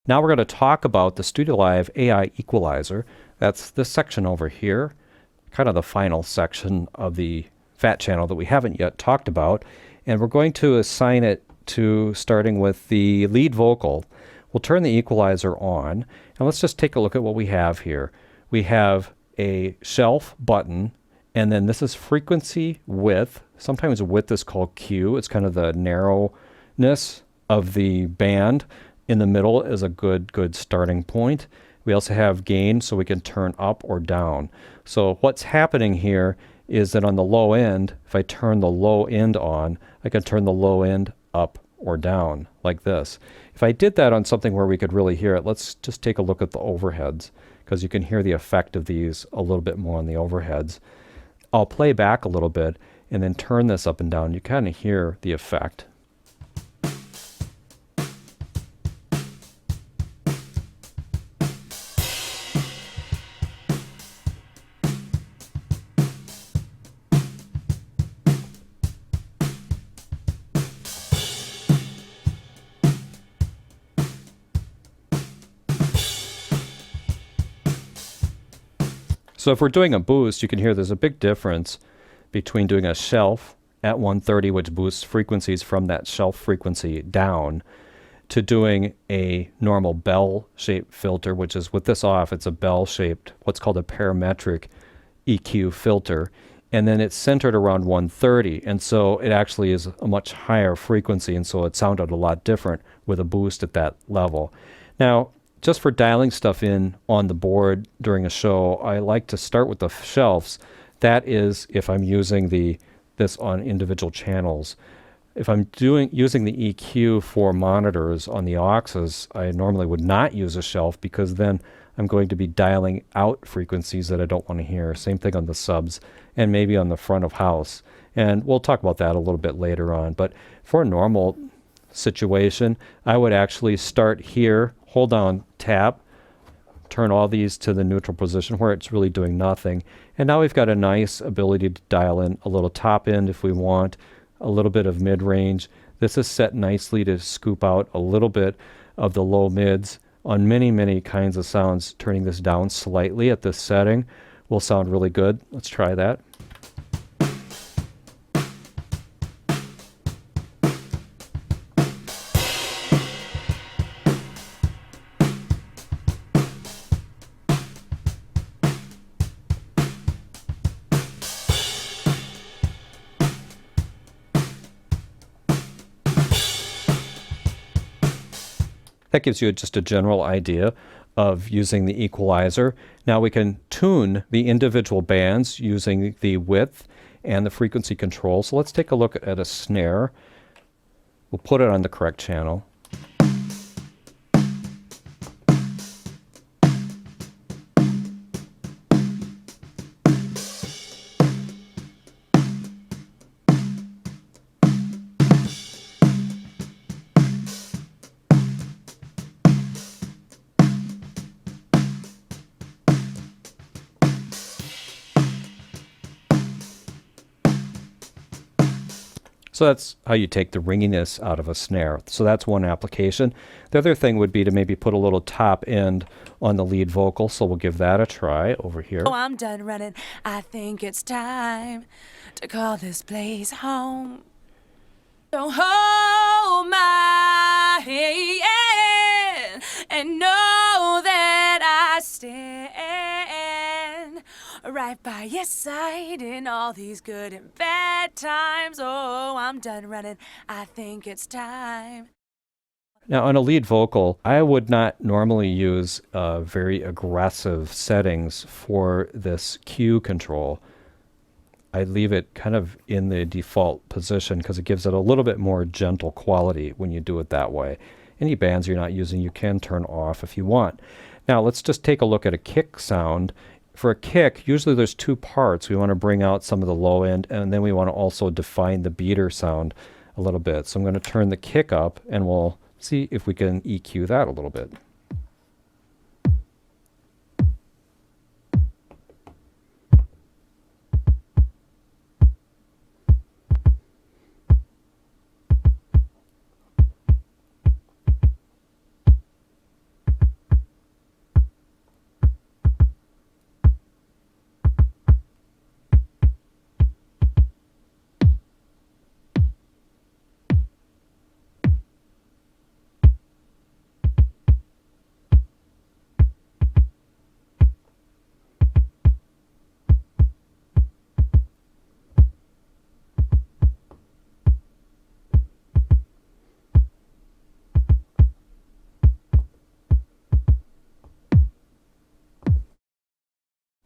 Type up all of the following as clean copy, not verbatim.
Now we're going to talk about the Studio Live AI Equalizer. That's this section over here, kind of the final section of the fat channel that we haven't yet talked about. And we're going to assign it to starting with the lead vocal. We'll turn the equalizer on, and let's just take a look at what we have here. We have a shelf button, and then this is frequency width. Sometimes width is called Q. It's kind of the narrowness of the band. In the middle is a good starting point. We also have gain, so we can turn up or down. So what's happening here is that on the low end, if I turn the low end on, I can turn the low end up or down like this. If I did that on something where we could really hear it, let's just take a look at the overheads, because you can hear the effect of these a little bit more on the overheads. I'll play back a little bit and then turn this up and down. You kind of hear the effect. So if we're doing a boost, you can hear there's a big difference between doing a shelf at 130, which boosts frequencies from that shelf frequency down, to doing a normal bell-shaped filter, which is with this off, it's a bell-shaped, what's called a parametric EQ filter. And then it's centered around 130. And so it actually is a much higher frequency. And so it sounded a lot different with a boost at that level. Now, just for dialing stuff in on the board during a show, I like to start with the shelves. That is if I'm using this on individual channels. If I'm using the EQ for monitors on the auxes, I normally would not use a shelf, because then I'm going to be dialing out frequencies that I don't want to hear. Same thing on the subs and maybe on the front of house. And we'll talk about that a little bit later on. But for a normal situation, I would actually start here, hold down tab, turn all these to the neutral position where it's really doing nothing. And now we've got a nice ability to dial in a little top end if we want, a little bit of mid-range. This is set nicely to scoop out a little bit of the low mids. On many kinds of sounds, turning this down slightly at this setting will sound really good. Let's try that. That gives you just a general idea of using the equalizer. Now we can tune the individual bands using the width and the frequency control. So let's take a look at a snare. We'll put it on the correct channel. So that's how you take the ringiness out of a snare. So that's one application. The other thing would be to maybe put a little top end on the lead vocal. So we'll give that a try over here. Oh, I'm done running. I think it's time to call this place home. So hold my hand and know that I stand right by your side in all these good and bad times. Oh, I'm done running. I think it's time. Now on a lead vocal, I would not normally use very aggressive settings for this Q control. I leave it kind of in the default position because it gives it a little bit more gentle quality when you do it that way. Any bands you're not using, you can turn off if you want. Now let's just take a look at a kick sound. For a kick, usually there's two parts. We want to bring out some of the low end, and then we want to also define the beater sound a little bit. So I'm going to turn the kick up, and we'll see if we can EQ that a little bit.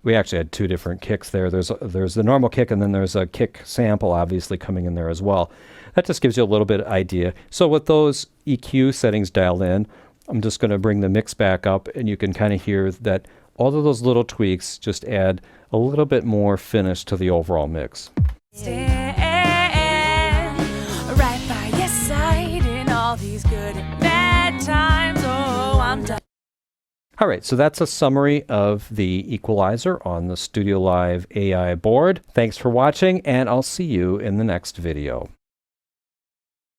We actually had two different kicks there. There's the normal kick, and then there's a kick sample obviously coming in there as well. That just gives you a little bit of idea. So with those EQ settings dialed in, I'm just going to bring the mix back up, and you can kind of hear that all of those little tweaks just add a little bit more finish to the overall mix. Stand right by your side in all these good and bad times. Oh, I'm done. All right, so that's a summary of the Equalizer on the Studio Live AI board. Thanks for watching, and I'll see you in the next video.